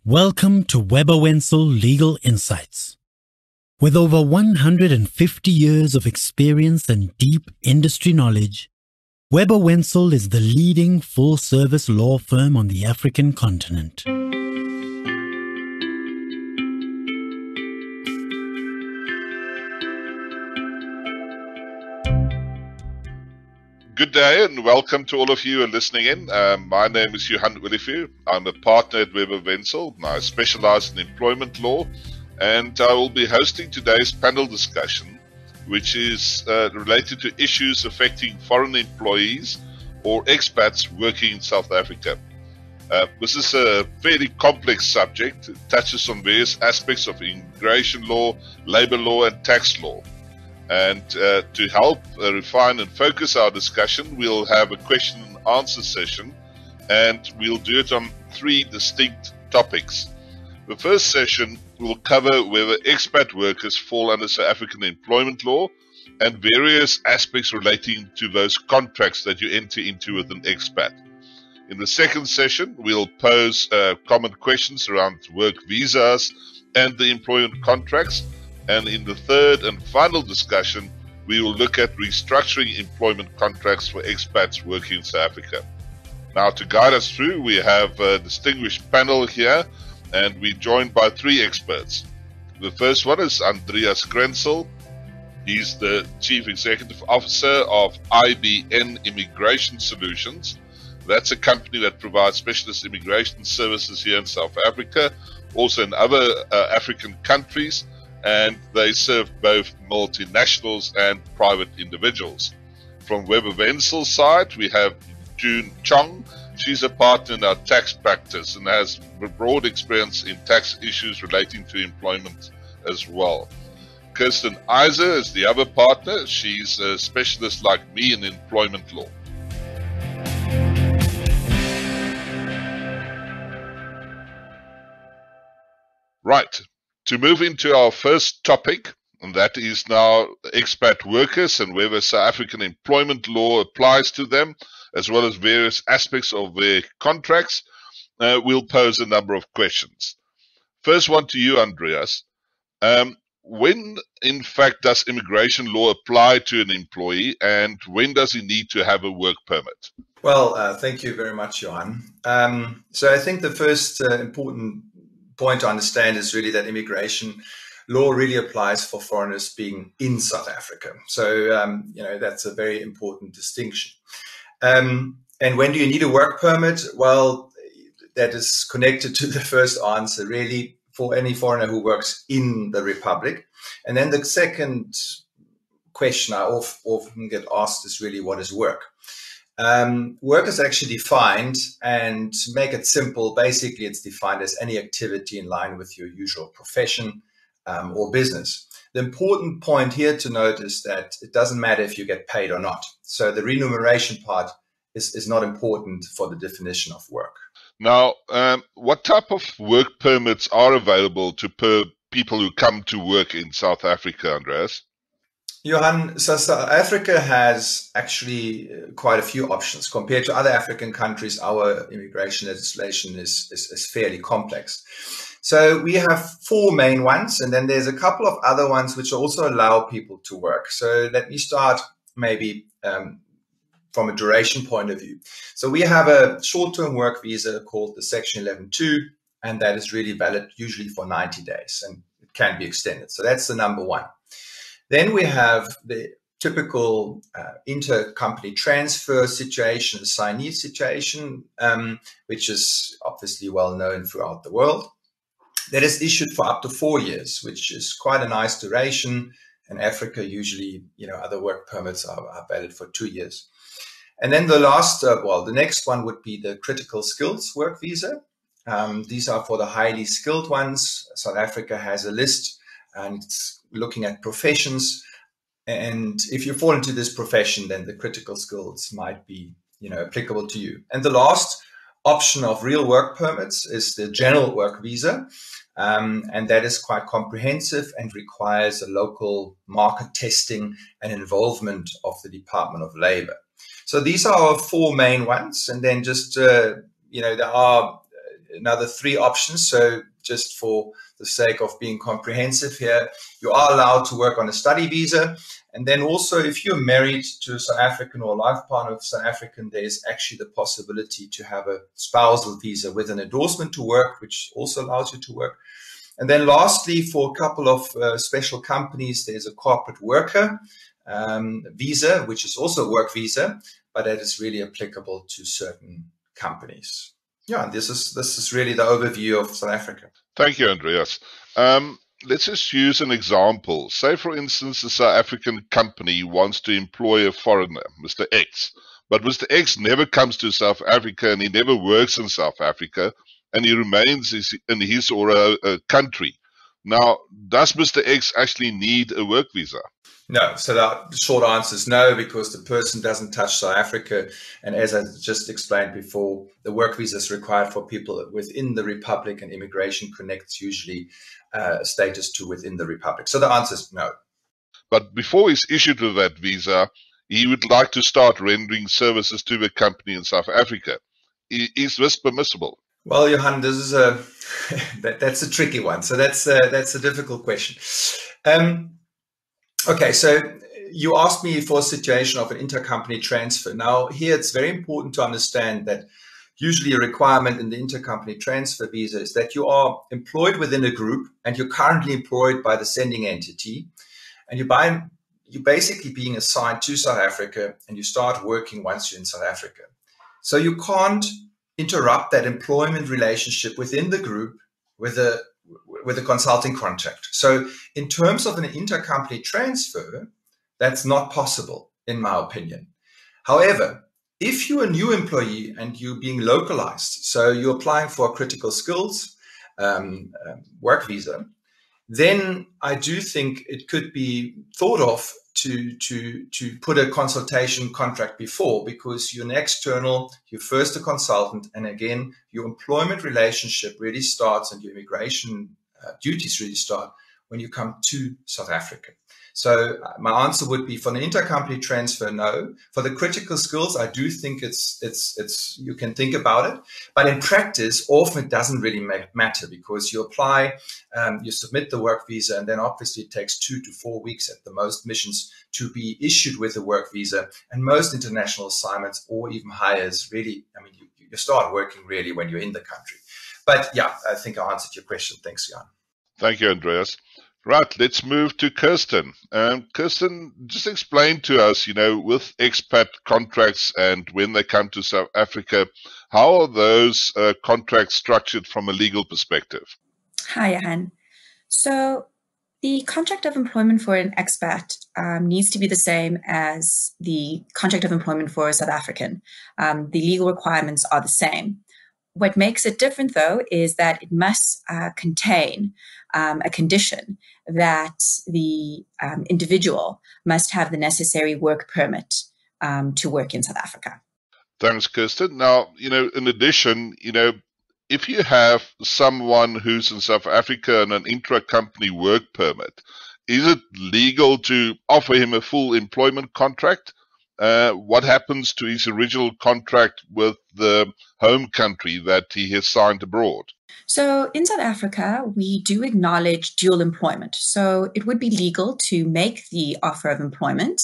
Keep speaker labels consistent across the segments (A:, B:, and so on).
A: Welcome to Weber Wenzel Legal Insights. With over 150 years of experience and deep industry knowledge, Weber Wenzel is the leading full-service law firm on the African continent.
B: Good day and welcome to all of you who are listening in. My name is Johan Olivier. I'm a partner at Weber Wenzel. I specialize in employment law and I will be hosting today's panel discussion, which is related to issues affecting foreign employees or expats working in South Africa. This is a fairly complex subject. It touches on various aspects of immigration law, labor law and tax law. And to help refine and focus our discussion, we'll have a question and answer session, and we'll do it on three distinct topics. The first session will cover whether expat workers fall under South African employment law and various aspects relating to those contracts that you enter into with an expat. In the second session, we'll pose common questions around work visas and the employment contracts. And in the third and final discussion, we will look at restructuring employment contracts for expats working in South Africa. Now, to guide us through, we have a distinguished panel here, and we're joined by three experts. The first one is Andreas Grenzel. He's the Chief Executive Officer of IBN Immigration Solutions. That's a company that provides specialist immigration services here in South Africa, also in other African countries. And they serve both multinationals and private individuals. From Weber Wenzel's side, we have June Chong. She's a partner in our tax practice and has broad experience in tax issues relating to employment as well. Kirsten Iser is the other partner. She's a specialist like me in employment law. Right. To move into our first topic, and that is now expat workers and whether South African employment law applies to them, as well as various aspects of their contracts, we'll pose a number of questions. First one to you, Andreas. When, in fact, does immigration law apply to an employee, and when does he need to have a work permit?
C: Well, thank you very much, Johan. So I think the first important point to understand is really that immigration law really applies for foreigners being in South Africa. So, that's a very important distinction. And when do you need a work permit? Well, that is connected to the first answer, really, for any foreigner who works in the Republic. And then the second question I often get asked is really, what is work? Work is actually defined, and to make it simple, basically it's defined as any activity in line with your usual profession or business. The important point here to note is that it doesn't matter if you get paid or not. So the remuneration part is not important for the definition of work.
B: Now, what type of work permits are available to people who come to work in South Africa, Andreas?
C: Johan, so South Africa has actually quite a few options. Compared to other African countries, our immigration legislation is fairly complex. So we have four main ones, and then there's a couple of other ones which also allow people to work. So let me start maybe from a duration point of view. So we have a short-term work visa called the Section 11.2, and that is really valid usually for 90 days, and it can be extended. So that's the number one. Then we have the typical intercompany transfer situation, assignee situation, which is obviously well known throughout the world. That is issued for up to 4 years, which is quite a nice duration. In Africa, usually, other work permits are valid for 2 years. And then the last, the next one would be the critical skills work visa. These are for the highly skilled ones. South Africa has a list, and it's looking at professions. And if you fall into this profession, then the critical skills might be, applicable to you. And the last option of real work permits is the general work visa. And that is quite comprehensive and requires a local market testing and involvement of the Department of Labor. So these are our four main ones. And then just, there are another 3 options. So just for the sake of being comprehensive here, you are allowed to work on a study visa. And then also, if you're married to a South African or a life partner of South African, there's actually the possibility to have a spousal visa with an endorsement to work, which also allows you to work. And then lastly, for a couple of special companies, there's a corporate worker visa, which is also a work visa, but that is really applicable to certain companies. Yeah, this is really the overview of South Africa.
B: Thank you, Andreas. Let's just use an example. Say, for instance, a South African company wants to employ a foreigner, Mr. X. But Mr. X never comes to South Africa and he never works in South Africa and he remains in his or a country. Now, does Mr. X actually need a work visa?
C: No. So the short answer is no, because the person doesn't touch South Africa. And as I just explained before, the work visa is required for people within the Republic, and immigration connects usually status to within the Republic. So the answer is no.
B: But before he's issued with that visa, he would like to start rendering services to the company in South Africa. Is this permissible?
C: Well, Johan, this is that's a tricky one. So that's a difficult question. Okay, so you asked me for a situation of an intercompany transfer. Now, here it's very important to understand that usually a requirement in the intercompany transfer visa is that you are employed within a group and you're currently employed by the sending entity, and you're basically being assigned to South Africa and you start working once you're in South Africa. So you can't interrupt that employment relationship within the group with a consulting contract. So in terms of an intercompany transfer, that's not possible, in my opinion. However, if you're a new employee and you're being localized, so you're applying for a critical skills work visa, then I do think it could be thought of to put a consultation contract before, because you're an external, you're first a consultant, and again, your employment relationship really starts and your immigration duties really start when you come to South Africa. So my answer would be, for an intercompany transfer, no. For the critical skills, I do think it's you can think about it, but in practice, often it doesn't really matter, because you apply, you submit the work visa, and then obviously it takes 2 to 4 weeks at the most missions to be issued with a work visa. And most international assignments or even hires really, I mean, you start working really when you're in the country. But yeah, I think I answered your question. Thanks, Jan.
B: Thank you, Andreas. Right, let's move to Kirsten. Kirsten, just explain to us, with expat contracts and when they come to South Africa, how are those contracts structured from a legal perspective?
D: Hi, Johan. So the contract of employment for an expat needs to be the same as the contract of employment for a South African. The legal requirements are the same. What makes it different, though, is that it must contain a condition that the individual must have the necessary work permit to work in South Africa.
B: Thanks, Kirsten. Now, in addition, if you have someone who's in South Africa on an intra-company work permit, is it legal to offer him a full employment contract? What happens to his original contract with the home country that he has signed abroad?
D: So in South Africa, we do acknowledge dual employment. So it would be legal to make the offer of employment.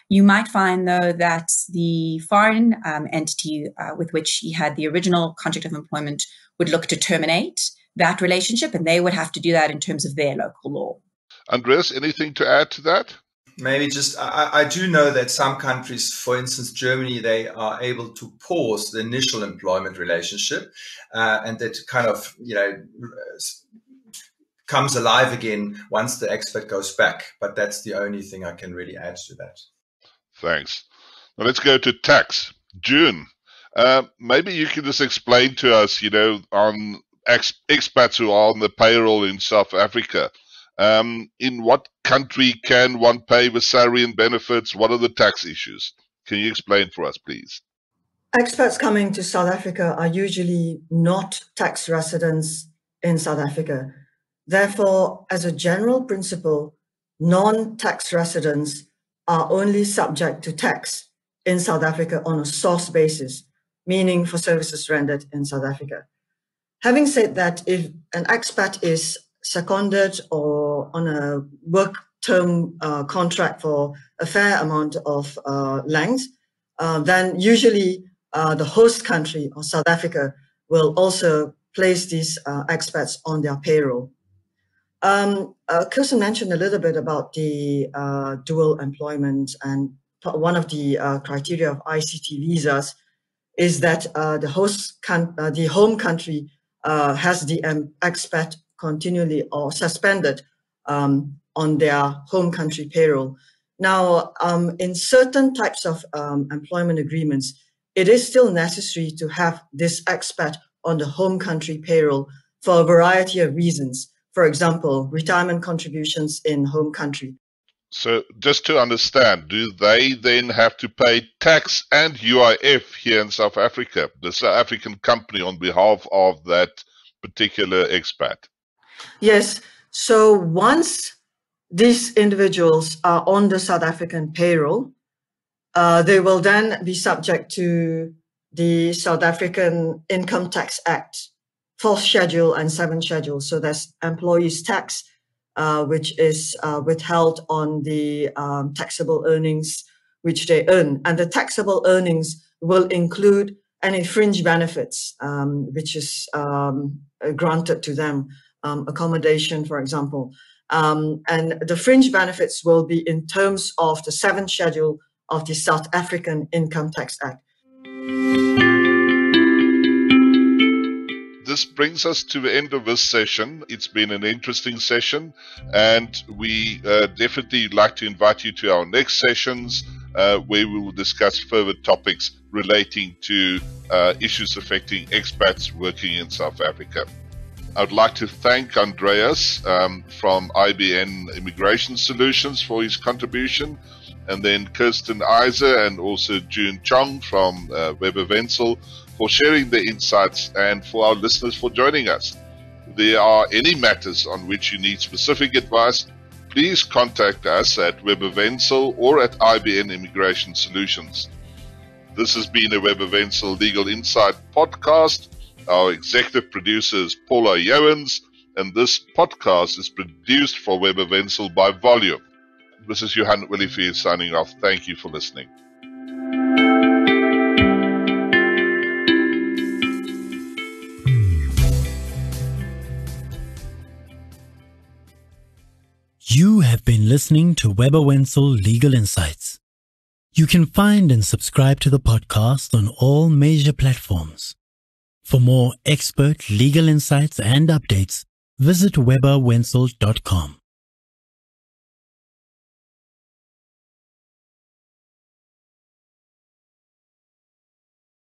D: You might find, though, that the foreign entity with which he had the original contract of employment would look to terminate that relationship, and they would have to do that in terms of their local law.
B: Andreas, anything to add to that?
C: Maybe just, I do know that some countries, for instance, Germany, they are able to pause the initial employment relationship and that kind of, comes alive again once the expat goes back. But that's the only thing I can really add to that.
B: Thanks. Now let's go to tax. June, maybe you can just explain to us, on expats who are on the payroll in South Africa. In what country can one pay the salary and benefits? What are the tax issues? Can you explain for us, please?
E: Expats coming to South Africa are usually not tax residents in South Africa. Therefore, as a general principle, non-tax residents are only subject to tax in South Africa on a source basis, meaning for services rendered in South Africa. Having said that, if an expat is seconded or on a work term contract for a fair amount of length, then usually the host country or South Africa will also place these expats on their payroll. Kirsten mentioned a little bit about the dual employment, and one of the criteria of ICT visas is that the home country has the expat continually or suspended on their home country payroll. Now, in certain types of employment agreements, it is still necessary to have this expat on the home country payroll for a variety of reasons. For example, retirement contributions in home country.
B: So just to understand, do they then have to pay tax and UIF here in South Africa, the South African company, on behalf of that particular expat?
E: Yes. So once these individuals are on the South African payroll, they will then be subject to the South African Income Tax Act, 4th Schedule and 7th Schedule. So there's employees' tax, which is withheld on the taxable earnings which they earn. And the taxable earnings will include any fringe benefits, which is granted to them, accommodation, for example. And the fringe benefits will be in terms of the 7th Schedule of the South African Income Tax Act.
B: This brings us to the end of this session. It's been an interesting session, and we definitely like to invite you to our next sessions where we will discuss further topics relating to issues affecting expats working in South Africa. I would like to thank Andreas from IBN Immigration Solutions for his contribution, and then Kirsten Iser and also June Chong from Weber Wenzel for sharing their insights, and for our listeners for joining us. If there are any matters on which you need specific advice, please contact us at Weber Wenzel or at IBN Immigration Solutions. This has been a Weber Wenzel Legal Insight podcast. Our executive producer is Paula Joens, and this podcast is produced for Weber Wenzel by Volume. This is Johan Willifeer signing off. Thank you for listening.
A: You have been listening to Weber Wenzel Legal Insights. You can find and subscribe to the podcast on all major platforms. For more expert legal insights and updates, visit weberwenzel.com.